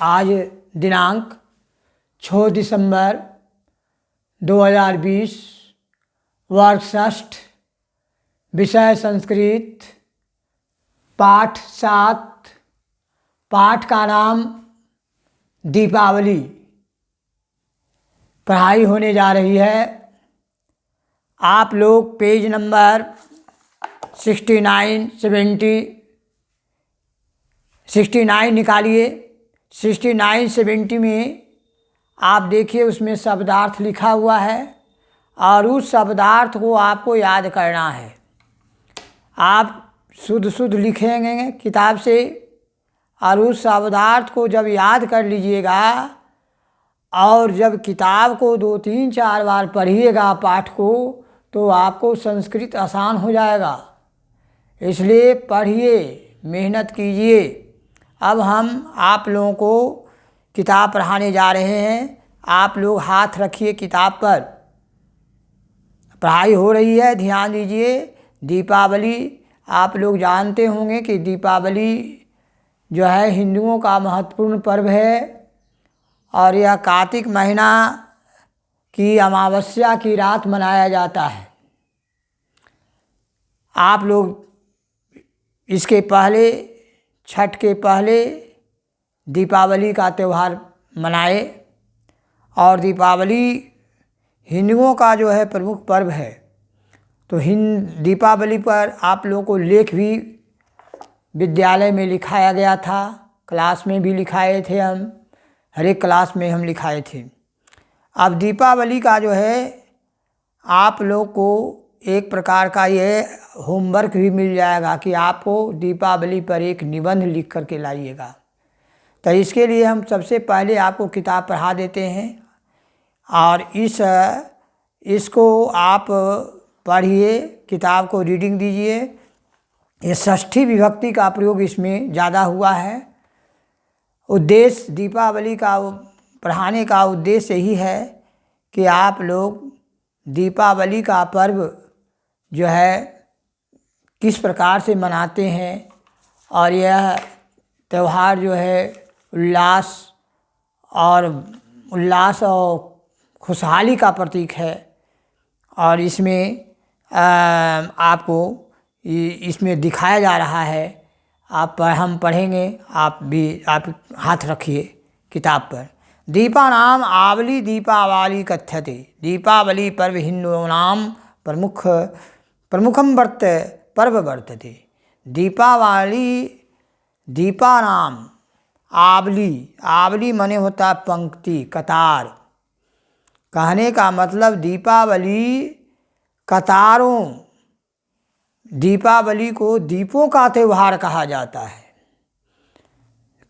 आज दिनांक 6 दिसंबर 2020, वर्ग षष्ठ, विषय संस्कृत, पाठ 7। पाठ का नाम दीपावली। पढ़ाई होने जा रही है। आप लोग पेज नंबर 69 निकालिए। 69 70 में आप देखिए, उसमें शब्दार्थ लिखा हुआ है और उस शब्दार्थ को आपको याद करना है। आप शुद्ध लिखेंगे किताब से और उस शब्दार्थ को जब याद कर लीजिएगा और जब किताब को 2-3-4 बार पढ़िएगा पाठ को, तो आपको संस्कृत आसान हो जाएगा। इसलिए पढ़िए, मेहनत कीजिए। अब हम आप लोगों को किताब पढ़ाने जा रहे हैं। आप लोग हाथ रखिए किताब पर। पढ़ाई हो रही है, ध्यान दीजिए। दीपावली आप लोग जानते होंगे कि दीपावली जो है हिंदुओं का महत्वपूर्ण पर्व है और यह कार्तिक महीना की अमावस्या की रात मनाया जाता है। आप लोग इसके पहले, छठ के पहले दीपावली का त्यौहार मनाए। और दीपावली हिंदुओं का जो है प्रमुख पर्व है। तो दीपावली पर आप लोगों को लेख भी विद्यालय में लिखाया गया था, क्लास में भी लिखाए थे हम, हर एक क्लास में हम लिखाए थे। अब दीपावली का जो है आप लोग को एक प्रकार का ये होमवर्क भी मिल जाएगा कि आपको दीपावली पर एक निबंध लिख करके लाइएगा। तो इसके लिए हम सबसे पहले आपको किताब पढ़ा देते हैं और इसको आप पढ़िए, किताब को रीडिंग दीजिए। ये षष्ठी विभक्ति का प्रयोग इसमें ज़्यादा हुआ है। उद्देश्य दीपावली का पढ़ाने का उद्देश्य यही है कि आप लोग दीपावली का पर्व जो है किस प्रकार से मनाते हैं और यह त्यौहार जो है उल्लास और खुशहाली का प्रतीक है। और इसमें आपको इसमें दिखाया जा रहा है। हम पढ़ेंगे, आप हाथ रखिए किताब पर। दीपानाम आवली दीपावली कथ्यते। दीपावली पर्व हिंदूनां प्रमुखम पर्व वर्तते। दीपानाम आवली माने होता है पंक्ति, कतार। कहने का मतलब दीपावली कतारों, दीपावली को दीपों का त्यौहार कहा जाता है।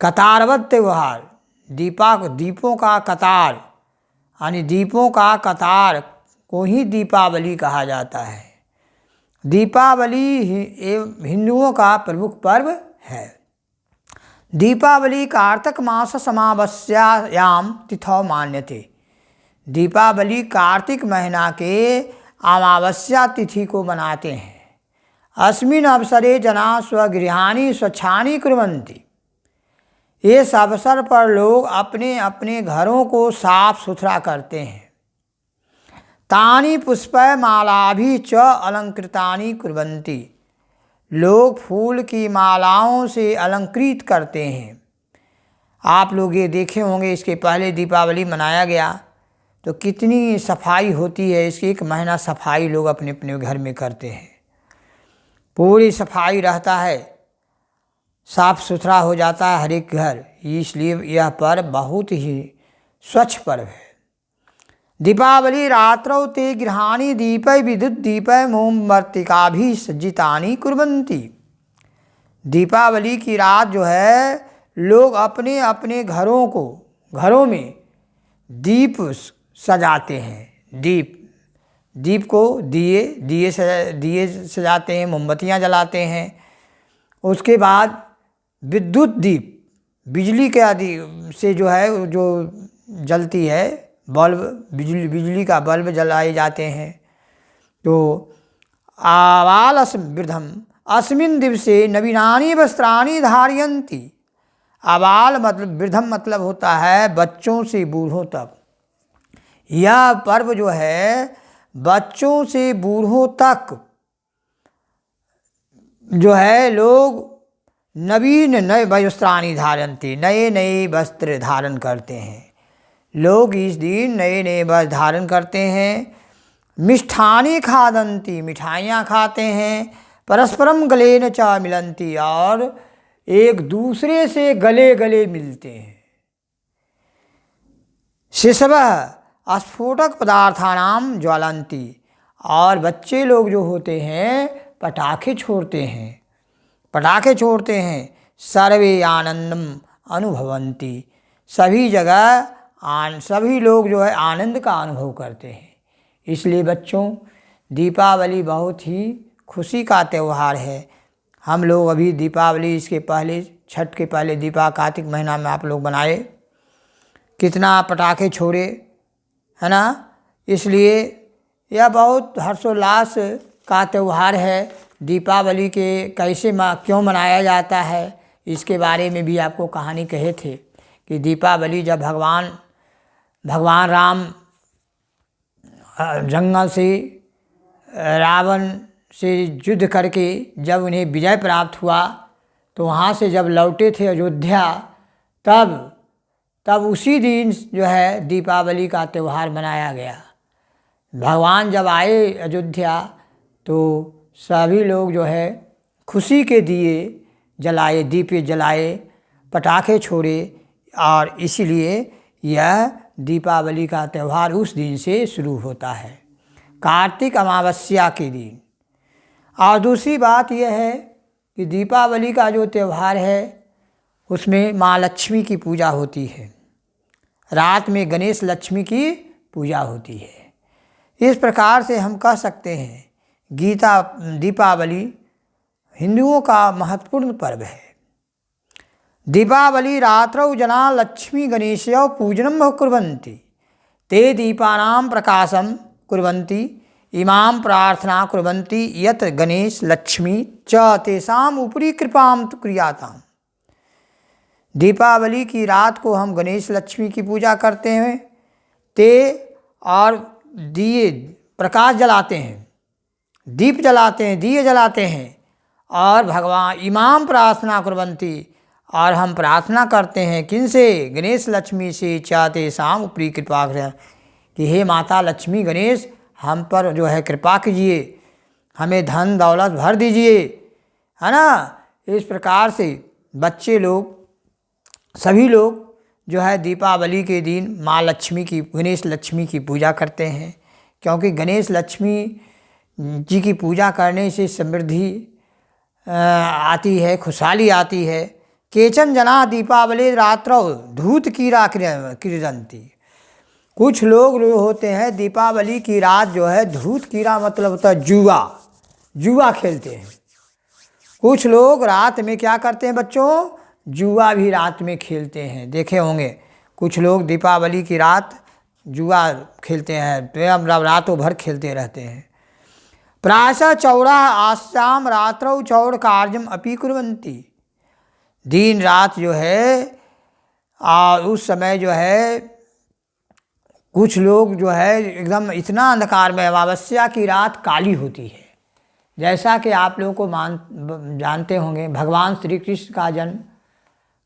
कतारवत त्यौहार, दीपों का कतार, यानी दीपों का कतार को ही दीपावली कहा जाता है। दीपावली हिंदुओं का प्रमुख पर्व है। दीपावली कार्तिक मास समावस्यायाम तिथौ मान्यते। दीपावली कार्तिक महीना के अमावस्या तिथि को मनाते हैं। अस्मिन् अवसरे जना स्वगृहाणि स्वच्छानि कुर्वन्ति। इस अवसर पर लोग अपने अपने घरों को साफ सुथरा करते हैं। तानि पुष्पमालाभि च अलंकृतानि कुर्वन्ति। लोग फूल की मालाओं से अलंकृत करते हैं। आप लोग ये देखे होंगे, इसके पहले दीपावली मनाया गया तो कितनी सफाई होती है। इसकी 1 महीना सफाई लोग अपने अपने घर में करते हैं। पूरी सफाई रहता है, साफ सुथरा हो जाता है हर एक घर। इसलिए यह पर्व बहुत ही स्वच्छ पर्व है। दीपावली रात्रौ ते गृहाणि दीपै विद्युत दीपै मोमबत्तिकाभिः सज्जितानि कुर्वन्ति। दीपावली की रात जो है लोग अपने अपने घरों में दीप सजाते हैं। दीप को दिए सजाते हैं, मोमबत्तियाँ जलाते हैं। उसके बाद विद्युत दीप, बिजली के आदि से जो है जो जलती है, बल्ब, बिजली का बल्ब जलाए जाते हैं। तो आवालस वृद्धम अस्मिन् दिवसे नवीनानि वस्त्राणि धारयन्ति। आबाल मतलब वृद्धम मतलब होता है बच्चों से बूढ़ों तक। यह पर्व जो है बच्चों से बूढ़ों तक जो है लोग नवीन नए वस्त्राणि धारन्ति, नए नए वस्त्र धारण करते हैं। लोग इस दिन नए नए वस्त्र धारण करते हैं। मिष्ठानि खादन्ति, मिठाइयाँ खाते हैं। परस्परम गलेन च मिलन्ति, और एक दूसरे से गले गले मिलते हैं। शिशवः स्फोटक पदार्थानाम ज्वलन्ति, और बच्चे लोग जो होते हैं पटाखे छोड़ते हैं, पटाखे छोड़ते हैं। सर्वे आनंदम अनुभवन्ति, सभी जगह सभी लोग जो है आनंद का अनुभव करते हैं। इसलिए बच्चों, दीपावली बहुत ही खुशी का त्यौहार है। हम लोग अभी दीपावली इसके पहले, छठ के पहले कार्तिक महीना में आप लोग बनाए, कितना पटाखे छोड़े, है ना। इसलिए यह बहुत हर्षोल्लास का त्यौहार है। दीपावली के कैसे क्यों मनाया जाता है, इसके बारे में भी आपको कहानी कहे थे कि दीपावली जब भगवान राम जंगल से रावण से युद्ध करके जब उन्हें विजय प्राप्त हुआ, तो वहाँ से जब लौटे थे अयोध्या, तब उसी दिन जो है दीपावली का त्यौहार मनाया गया। भगवान जब आए अयोध्या तो सभी लोग जो है खुशी के दिए जलाए, दीपे जलाए, पटाखे छोड़े, और इसीलिए यह दीपावली का त्यौहार उस दिन से शुरू होता है, कार्तिक अमावस्या के दिन। और दूसरी बात यह है कि दीपावली का जो त्यौहार है उसमें माँ लक्ष्मी की पूजा होती है। रात में गणेश लक्ष्मी की पूजा होती है। इस प्रकार से हम कह सकते हैं दीपावली हिंदुओं का महत्वपूर्ण पर्व है। दीपावली रात्रौ जना लक्ष्मी गणेशयोः पूजनं कुर्वन्ति, ते दीपानां प्रकाशं कुर्वन्ति, इमां प्रार्थना कुर्वन्ति यत् गणेश लक्ष्मी च तेषाम् उपरि कृपां कुर्याताम्। दीपावली की रात को हम गणेश लक्ष्मी की पूजा करते हैं, और दिए प्रकाश जलाते हैं, दीप जलाते हैं, दिए जलाते हैं, और भगवान इमाम प्रार्थना कुर्वन्ति, और हम प्रार्थना करते हैं किनसे, गणेश लक्ष्मी से, चाहते शाम ऊपरी कृपा करें कि हे माता लक्ष्मी गणेश हम पर जो है कृपा कीजिए, हमें धन दौलत भर दीजिए, है ना। इस प्रकार से बच्चे लोग, सभी लोग जो है दीपावली के दिन माँ लक्ष्मी की, गणेश लक्ष्मी की पूजा करते हैं, क्योंकि गणेश लक्ष्मी जी की पूजा करने से समृद्धि आती है, खुशहाली आती है। केचन जना दीपावली रात्रौ धूत कीड़ा क्रीडन्ति, कुछ लोग जो होते हैं दीपावली की रात जो है धूत कीड़ा मतलब होता है जुआ खेलते हैं। कुछ लोग रात में क्या करते हैं बच्चों, जुआ भी रात में खेलते हैं, देखे होंगे। कुछ लोग दीपावली की रात जुआ खेलते हैं, तो रातों भर खेलते रहते हैं। प्रायशः चौरा आस्याम रात्रौ चौर कार्यम अपि कुर्वन्ति, दिन रात जो है उस समय जो है कुछ लोग जो है एकदम इतना अंधकार में, अमावस्या की रात काली होती है। जैसा कि आप लोगों को जानते होंगे भगवान श्री कृष्ण का जन्म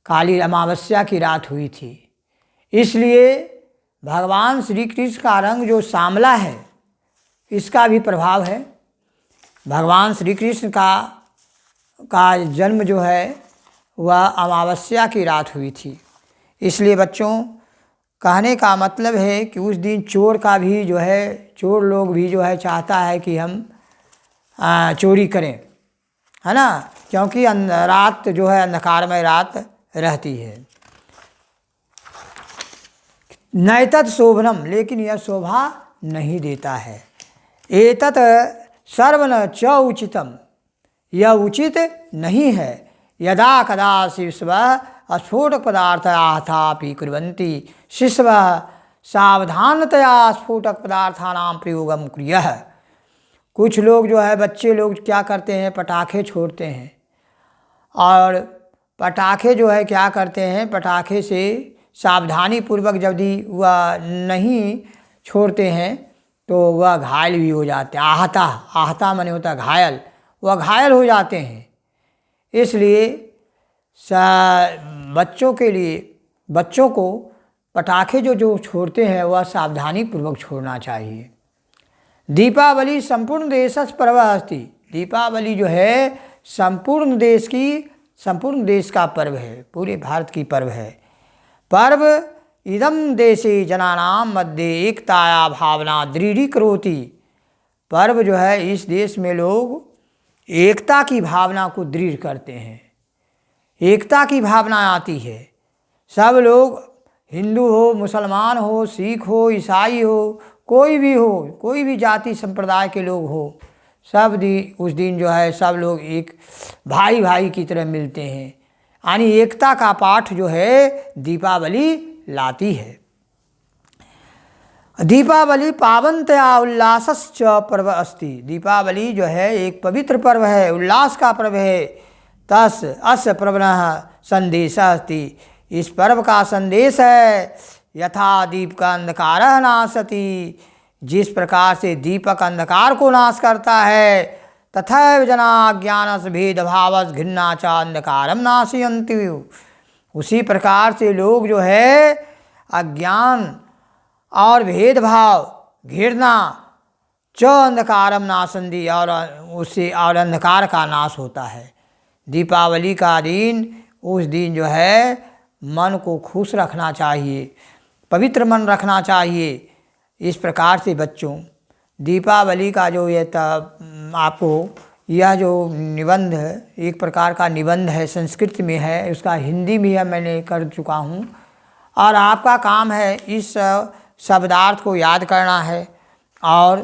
काली अमावस्या की रात हुई थी, इसलिए भगवान श्री कृष्ण का रंग जो सांवला है इसका भी प्रभाव है। भगवान श्री कृष्ण का जन्म जो है वह अमावस्या की रात हुई थी। इसलिए बच्चों, कहने का मतलब है कि उस दिन चोर का भी जो है, चोर लोग भी जो है चाहता है कि हम चोरी करें, है ना, क्योंकि रात जो है अंधकारमय रात रहती है। नैतत् शोभनम, लेकिन यह शोभा नहीं देता है। एतत् सर्वन च उचितम, यह उचित नहीं है। यदा कदा शिशवः स्फोटक पदार्थ आथापि कुर्वन्ति, शिशवः सावधानतया स्फोटक पदार्थानां प्रयोगम कुर्यः। कुछ लोग जो है बच्चे लोग क्या करते हैं, पटाखे छोड़ते हैं, और पटाखे जो है क्या करते हैं, पटाखे से सावधानी पूर्वक यदि वह नहीं छोड़ते हैं तो वह घायल भी हो जाते हैं। आहता माने होता है घायल, वह घायल हो जाते हैं। इसलिए बच्चों को पटाखे जो छोड़ते हैं वह सावधानी पूर्वक छोड़ना चाहिए। दीपावली संपूर्ण देशस् पर्व अस्ति। दीपावली जो है संपूर्ण देश का पर्व है, पूरे भारत की पर्व है। पर्व इदम देशे जनानां मध्ये एकताया भावना दृढ़ीकरोति। पर्व जो है इस देश में लोग एकता की भावना को दृढ़ करते हैं, एकता की भावना आती है। सब लोग, हिंदू हो, मुसलमान हो, सिख हो, ईसाई हो, कोई भी जाति संप्रदाय के लोग हो, उस दिन जो है सब लोग एक भाई की तरह मिलते हैं। यानी एकता का पाठ जो है दीपावली लाती है। दीपावली पावनतया उल्लासश्च पर्व अस्ति। दीपावली जो है एक पवित्र पर्व है, उल्लास का पर्व है। तस् अस्य पर्वणः संदेशः अस्ति। इस पर्व का संदेश है यथा दीप का अंधकारः नाशति। जिस प्रकार से दीपक अंधकार को नाश करता है, तथैव जना ज्ञानस् भेदभावस् घृणा च अंधकारम नाशयन्ति। उसी प्रकार से लोग जो है अज्ञान और भेदभाव, घृणा च अंधकारम नाशन्ति, और उससे और अंधकार का नाश होता है। दीपावली का दिन, उस दिन जो है मन को खुश रखना चाहिए, पवित्र मन रखना चाहिए। इस प्रकार से बच्चों, दीपावली का जो ये आपको यह जो निबंध है, एक प्रकार का निबंध है, संस्कृत में है, उसका हिंदी में मैंने कर चुका हूँ। और आपका काम है इस शब्दार्थ को याद करना है और